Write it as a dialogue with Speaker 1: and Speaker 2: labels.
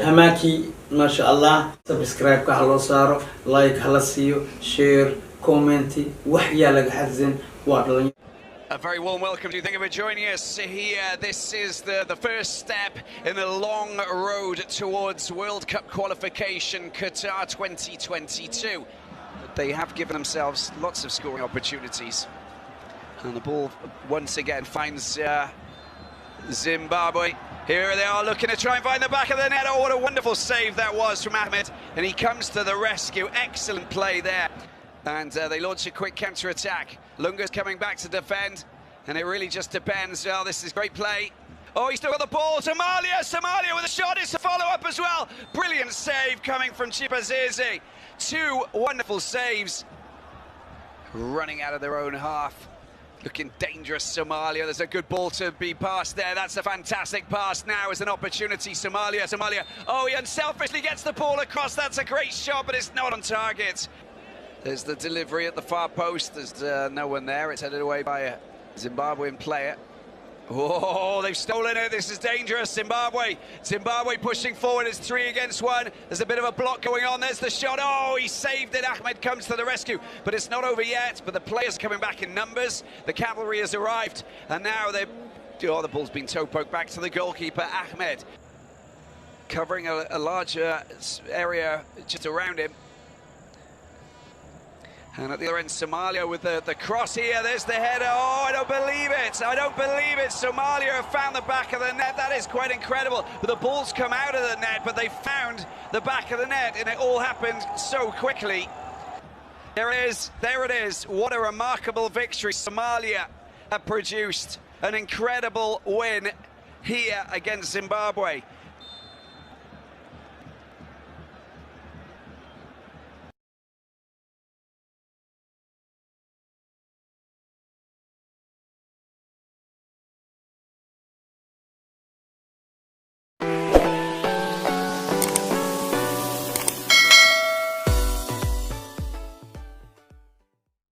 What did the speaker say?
Speaker 1: هماكي ما شاء الله سبسكرايب كهلو صارو لايك هلا سيو شير كومنتي وحيا لك حزن وادلن.
Speaker 2: A very warm welcome. Do you think of it joining us here? This is the first step in a long road towards World Cup qualification, Qatar 2022. But they have given themselves lots of scoring opportunities. And the ball once again finds Zimbabwe. Here they are looking to try and find the back of the net. Oh, what a wonderful save that was from Ahmed. And he comes to the rescue. Excellent play there. And they launch a quick counter-attack. Lunga's coming back to defend, and it really just depends. Well, this is great play. Oh, he's still got the ball. Somalia with a shot. It's a follow-up as well. Brilliant save coming from Chipazizi. Two wonderful saves. Running out of their own half. Looking dangerous, Somalia. There's a good ball to be passed there. That's a fantastic pass. Now is an opportunity. Somalia. Oh, he unselfishly gets the ball across. That's a great shot, but it's not on target. There's the delivery at the far post. There's no one there. It's headed away by a Zimbabwean player. Oh, they've stolen it. This is dangerous. Zimbabwe pushing forward. It's 3 against 1. There's a bit of a block going on. There's the shot. Oh, he saved it. Ahmed comes to the rescue. But it's not over yet. But the players are coming back in numbers. The cavalry has arrived. And now the ball's been toe poked back to the goalkeeper, Ahmed. Covering a larger area just around him. And at the other end, Somalia with the cross here. There's the header. Oh, I don't believe it. Somalia have found the back of the net. That is quite incredible. But the ball's come out of the net, but they found the back of the net, and it all happened so quickly. There it is. What a remarkable victory. Somalia have produced an incredible win here against Zimbabwe.